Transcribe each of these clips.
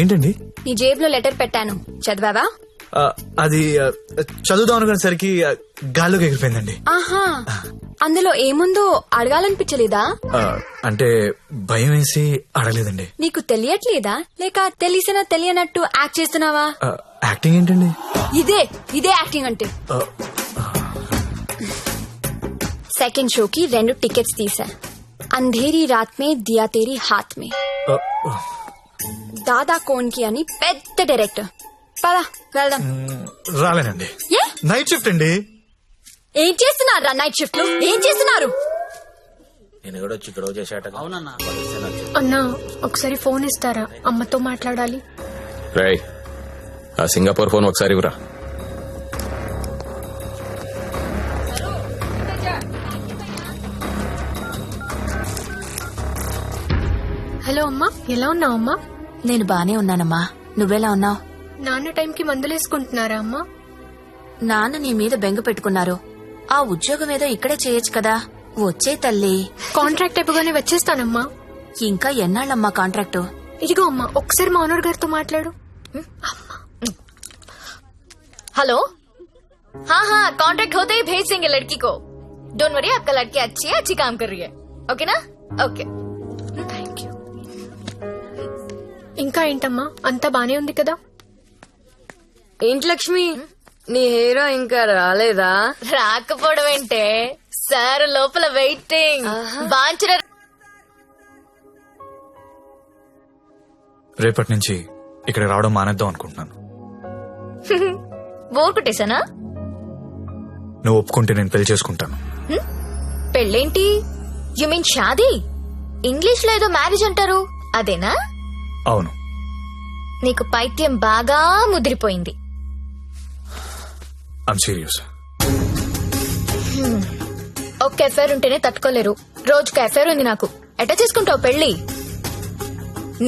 ఏంటండి? నీ జేబులో లెటర్ పెట్టాను, చదివావా? అది చదువుదాం అనుకునేసరికి గాల్లోకి ఎగిరిపోయిందండి. ఆహా, అందులో ఏముందో అడగాలనిపించలేదా? అంటే భయం వేసి అడగలేదండి. నీకు తెలియట్లేదా లేక తెలిసినా తెలియనట్టు యాక్ట్ చేస్తున్నావా? యాక్టింగ్ ఏంటండి? ఇదే యాక్టింగ్ అంటే. సెకండ్ షోకి 2 టికెట్స్ తీసా. అంధేరీ రాత్ మే దియా తేరీ హాత్ మే. దాదా కోన్కి అని పెద్ద డైరెక్టర్. పదా వెళ్దాం. రాలేనండి. నైట్ షిఫ్ట్ అండి. ఏం చేస్తున్నారు నైట్ షిఫ్ట్ లో? ఏం చేస్తున్నారు? అన్నా ఒకసారి ఫోన్ ఇస్తారా? అమ్మతో మాట్లాడాలి. రేయ్, ఆ సింగపూర్ ఫోన్ ఒకసారి ఇవ్వరా. హలో అమ్మా, ఎలా ఉన్నావు అమ్మా? నేను బానే ఉన్నానమ్మా, నువ్వెలా ఉన్నావు? నాన్న టైంకి మందులేసుకుంటున్నారా అమ్మా? నాన్న నీ మీద బెంగ పెట్టుకున్నారు. ఆ ఉద్యోగం ఏదో ఇక్కడే చేయొచ్చు కదా. వచ్చే తల్లి. కాంట్రాక్ట్ అయిపోగానే వచ్చేస్తానమ్మా. ఇంకా ఎన్నాళ్ళమ్మా కాంట్రాక్టు? ఇదిగో అమ్మా, ఒకసారి మా ఓనర్ గారితో మాట్లాడు. हेलो, हाँ कॉन्ट्रैक्ट होते ही भेज देंगे लड़की को. डोंट वरी, आपका लड़की अच्छी काम कर रही है. ओके ना? ओके. Thank you. ఇంకా ఏంటమ్మా, అంతా బానే ఉంది కదా? ఏంటి లక్ష్మి, నీ హీరో ఇంకా రాలేదా? రాకపోవడం ఏంటే సార్, లోపల వెయిటింగ్. బాంచర రేపటి నుంచి ఇక్కడ రావడం మానేద్దాం అనుకుంటున్నాను. బోర్ కొట్టేశానా? నువ్వు ఒప్పుకుంటే నేను పెళ్లి చేసుకుంటాను. పెళ్ళేంటి? You mean shaadi? ఇంగ్లీష్ లో ఏదో మ్యారేజ్ అంటారు, అదేనా? అవును. నీకు పైత్యం బాగా ముదిరిపోయింది. I'm serious. ఒక్క ఎఫైర్ ఉంటేనే తట్టుకోలేరు, రోజుకు ఎఫైర్ ఉంది నాకు. ఎట్టా చేసుకుంటావు పెళ్లి?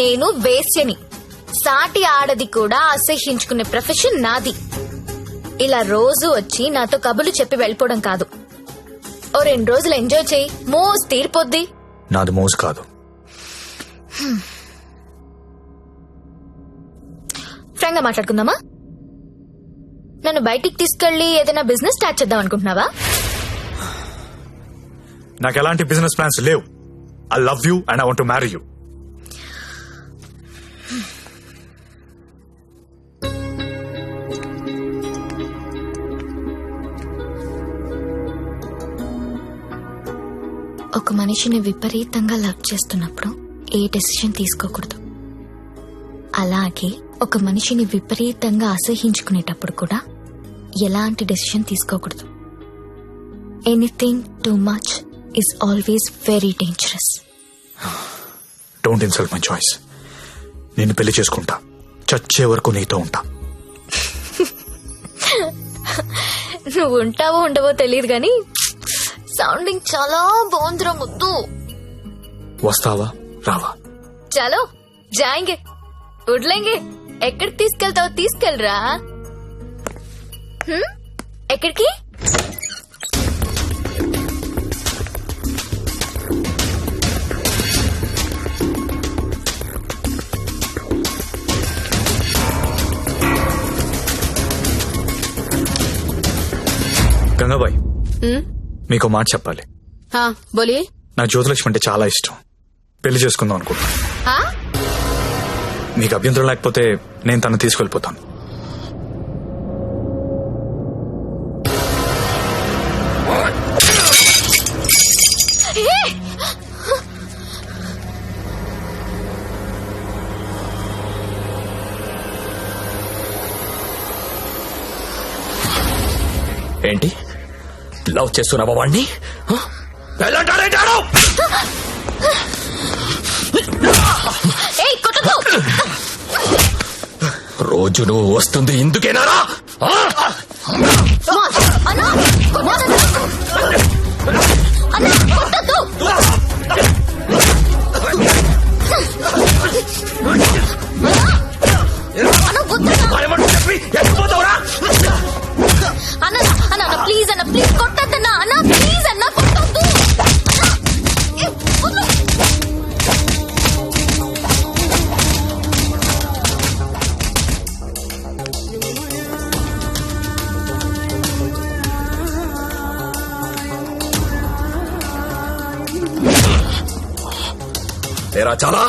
నేను వేశ్యని, సాటి ఆడది కూడా అసహ్యించుకునే ప్రొఫెషన్ నాది. ఇలా రోజు వచ్చి నాతో కబులు చెప్పి వెళ్ళిపోవడం కాదు. ఓ 2 రోజులు ఎంజాయ్ చేయి, మోస్ తీరిపోద్ది. నాది మోజు కాదు. ఫ్రాంక్ గా మాట్లాడుకుందామా? నన్ను బయటికి తీసుకెళ్లి ఏదైనా బిజినెస్ స్టార్ట్ చేద్దాం అనుకుంటున్నావా? నాకు ఎలాంటి బిజినెస్ ప్లాన్స్ లేవు. I love you and I want to marry you. ఒక మనిషిని విపరీతంగా లవ్ చేస్తున్నప్పుడు ఏ డెసిషన్ తీసుకోకూడదు. అలాగే ఒక మనిషిని విపరీతంగా అసహించుకునేటప్పుడు కూడా ఎలాంటి డెసిషన్ తీసుకోకూడదు. Anything too much is always very dangerous. Don't insult my choice. నేను పెళ్లి చేసుకుంటా, చచ్చే వరకు నీతో ఉంటా. నువ్వు ఉంటావో ఉండవో తెలియదు గాని సౌండింగ్ చాలా బాగుందిరా ముద్దు. వస్తావా రావా? చలో జాయింగే, వడ్లేంగే. ఎక్కడికి తీసుకెళ్తావో తీసుకెళ్ళరా. ఎక్కడికి? గంగాబాయ్, మీకు మాట చెప్పాలి. బోలియే. నాకు జ్యోతిలక్ష్మి అంటే చాలా ఇష్టం. పెళ్లి చేసుకుందాం అనుకుంటున్నా. మీకు అభ్యంతరం లేకపోతే నేను తను తీసుకెళ్లిపోతాను. ఏంటి లవ్ చేస్తున్నావా వాణ్ణి? రోజు నువ్వు వస్తుంది ఇందుకేనారా? అన్న ప్లీజ్ అన్న, ప్లీజ్ కొట్టద్దన్నా అన్న, ప్లీజ్ అన్న కొట్టద్దు. తేరా చాలా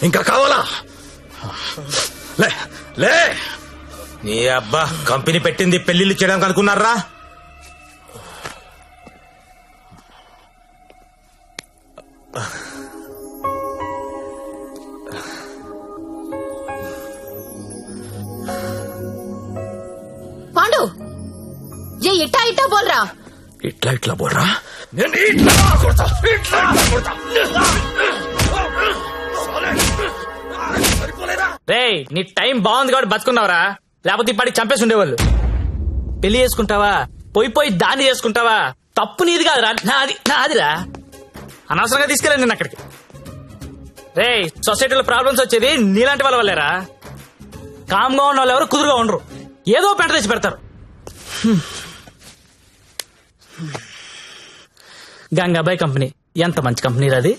ఇంకా కావాలా లే లే నీ అబ్బా కంపెనీ పెట్టింది పెళ్లిళ్ళు చేయడానికి అనుకున్నారా? పాండు ఏ ఇట్టా ఇట్టా బోల్రా. ఇట్లా ఇట్లా బోర్రా నేను ఇట్లా కొడతా ఇట్లా కొడతా రేయ్ నీ టైం బాగుంది కాబట్టి బతుకున్నావురా, లేకపోతే ఇప్పటికి చంపేసి ఉండేవాళ్ళు. పెళ్లి చేసుకుంటావా, పోయి దాన్ని చేసుకుంటావా, తప్పు నీది కాదురా, నాదిరా. అనవసరంగా తీసుకెళ్ళండి నేను అక్కడికి. రేయ్ సొసైటీలో ప్రాబ్లమ్స్ వచ్చేది నీలాంటి వాళ్ళ వల్లేరా. కామ్గా ఉన్న వాళ్ళు ఎవరు కుదురుగా ఉండరు, ఏదో పెంట తెచ్చి పెడతారు. గంగాబాయ్ కంపెనీ ఎంత మంచి కంపెనీ అది.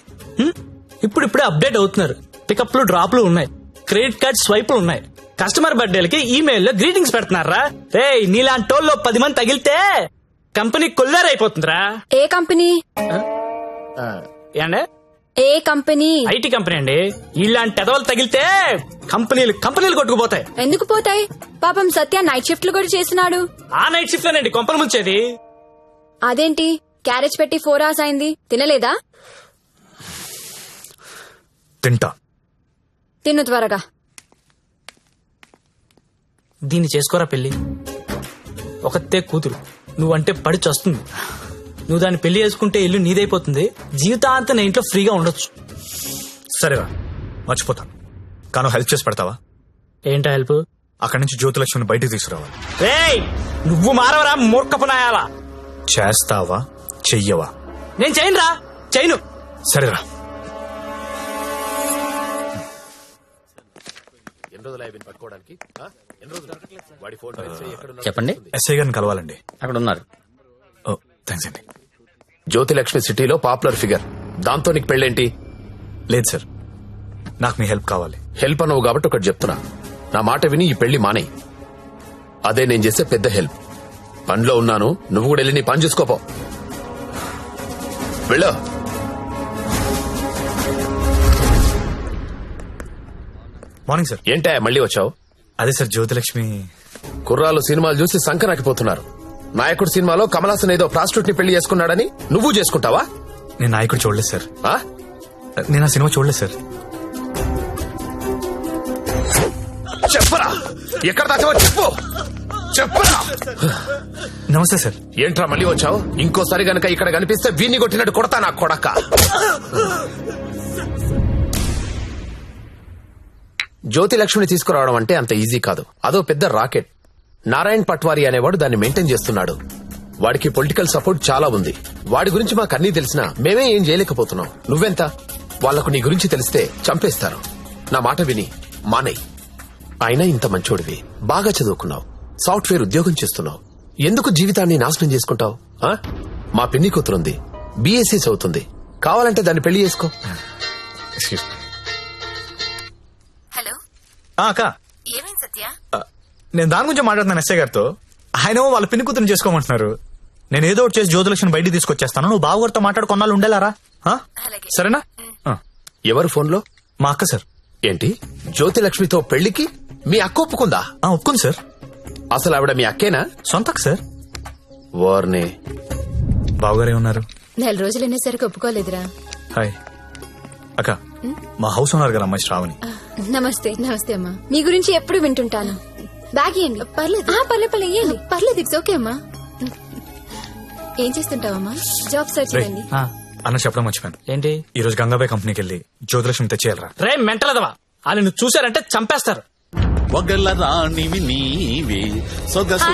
ఇప్పుడిప్పుడే అప్డేట్ అవుతున్నారు. పికప్లు డ్రాప్లు ఉన్నాయి, క్రెడిట్ కార్డ్ స్వైపులు ఉన్నాయి. కస్టమర్ బర్త్డేలకి ఈమెయిల్లో గ్రీటింగ్స్ పెడుతున్నారా. రే నీలాంటి వాళ్ళు 10 మంది తగిలితే కంపెనీ కొల్లారైపోతుందిరా. ఏ కంపెనీ? ఏండే ఏ కంపెనీ? ఐటీ కంపెనీ అండి. ఇలాంటి ఎదవలు తగిలితే కంపెనీలు కొట్టుకుపోతాయి. ఎందుకు పోతాయి? పాపం సత్య నైట్ షిఫ్ట్లు కూడా చేసినాడు. ఆ నైట్ షిఫ్ట్ లోనండి కొంపలు ముంచేది. అదేంటి క్యారేజ్ పెట్టి 4 hours అయింది, తినలేదా? తింటా. తిను త్వరగా. దీన్ని చేసుకోరా పెళ్లి. ఒకతే కూతురు, నువ్వంటే పడి చస్తుంది. నువ్వు దాన్ని పెళ్లి చేసుకుంటే ఇల్లు నీదైపోతుంది, జీవితాంతం నేను ఇంట్లో ఫ్రీగా ఉండొచ్చు. సరేరా మర్చిపోతాను, కాను హెల్ప్ చేసి పెడతావా? ఏంటా హెల్ప్? అక్కడి నుంచి జ్యోతిలక్ష్మిని బయటికి తీసుకురావాలి. రేయ్ నువ్వు మారవరా మూర్ఖపు నాయాలా. చేస్తావా చెయ్యవా? నేను చేయనురా, చేయను. సరేరా. చెప్పండి. ఎస్ఐ గారిని కలవాలండి. అక్కడ ఉన్నారు. ఓ థ్యాంక్స్ అండి. జ్యోతిలక్ష్మి సిటీలో పాపులర్ ఫిగర్, దాంతో నీకు పెళ్ళేంటి? లేదు సార్, నాకు మీ హెల్ప్ కావాలి. హెల్ప్ అనవు కాబట్టి ఒకటి చెప్తున్నా, నా మాట విని ఈ పెళ్లి మానేయ్. అదే నేను చేసే పెద్ద హెల్ప్. పనిలో ఉన్నాను, నువ్వు కూడా వెళ్ళి నీ పని చూసుకోపో. వెళ్ళు. Morning sir. ఏంటా మళ్ళీ వచ్చావు? అదే సార్ జ్యోతిలక్ష్మి. కుర్రాలు సినిమాలు చూసి సంకరాకిపోతున్నారు. నాయకుడు సినిమాలో కమల్ హాసన్ ఏదో ప్రాస్టిట్యూట్ ని పెళ్లి చేసుకున్నాడని నువ్వు చేసుకుంటావా? నేను నాయకుడు చూడలేదు సార్. ఆ? నేను ఆ సినిమా చూడలేదు సార్. చెప్పరా, ఎక్కడ దాచావో చెప్పు. చెప్పరా. నమస్తే సార్. ఏంట్రా మళ్ళీ వచ్చావు? ఇంకోసారి గనక ఇక్కడ కనిపిస్తే వీణ్ణి కొట్టినట్టు కొడతా నా కొడక. జ్యోతిలక్ష్మిని తీసుకురావడం అంటే అంత ఈజీ కాదు, అదో పెద్ద రాకెట్. నారాయణ్ పట్వారీ అనేవాడు దాన్ని మెయింటైన్ చేస్తున్నాడు. వాడికి పొలిటికల్ సపోర్ట్ చాలా ఉంది. వాడి గురించి మాకు అన్నీ తెలిసినా మేమే ఏం చేయలేకపోతున్నాం. నువ్వెంత? వాళ్లకు నీ గురించి తెలిస్తే చంపేస్తారు. నా మాట విని మానేయ్. అయినా ఇంత మంచోడివి, బాగా చదువుకున్నావు, సాఫ్ట్వేర్ ఉద్యోగం చేస్తున్నావు, ఎందుకు జీవితాన్ని నాశనం చేసుకుంటావు? మా పిన్ని కూతురుంది, బీఎస్సీ చదువుతుంది, కావాలంటే దాన్ని పెళ్లి చేసుకో. హలో అక్క, ఏమైంది సత్య? నేను దాని గురించి మాట్లాడుతున్నాను ఎస్ఐ గారితో. ఆయన వాళ్ళ పిన్ని కూతురు చేసుకోమంటున్నారు. నేను ఏదో ఒకటి చేసి జ్యోతిలక్ష్మిని బయటికి తీసుకొచ్చేస్తాను. నువ్వు బావగారితో మాట్లాడు, కొన్నాళ్ళు ఉండేలారా? సరేనా? ఎవరు ఫోన్లో? మా అక్క సార్. ఏంటి, జ్యోతిలక్ష్మితో పెళ్లికి మీ అక్క ఒప్పుకుందా? ఒప్పుకుంది సార్. అసలు ఆవిడ మీ అక్కేనా? సొంత అక్క సార్. వార్నే. బావగారే ఉన్నారు. 4 రోజులు అనేసరికి ఒప్పుకోలేదురా. హాయ్ అక్క, మా హౌస్ ఓనర్ గారు అమ్మాయి శ్రావణి. నమస్తే. నమస్తే అమ్మా. మీ గురించి ఎప్పుడు వింటుంటాను. బ్యాగ్ ఇవ్వండి. పర్లేదు పర్లేదు ఇవ్వండి. పర్లేదు, ఇట్స్ ఓకే అమ్మా. ఏం చేస్తుంటావమ్మా? జాబ్ సర్చ్ చేయండి. అన్న చెప్పడం మర్చిపోయాను. ఏంటి? ఈ రోజు గంగాబాయ్ కంపెనీకి వెళ్ళి జ్యోతిలక్ష్మి తెచ్చేయాలరా. రే మెంటలదవా, వాళ్ళు నువ్వు చూసారంటే చంపేస్తారు. ఒగల రాణివి నీవే సొగసు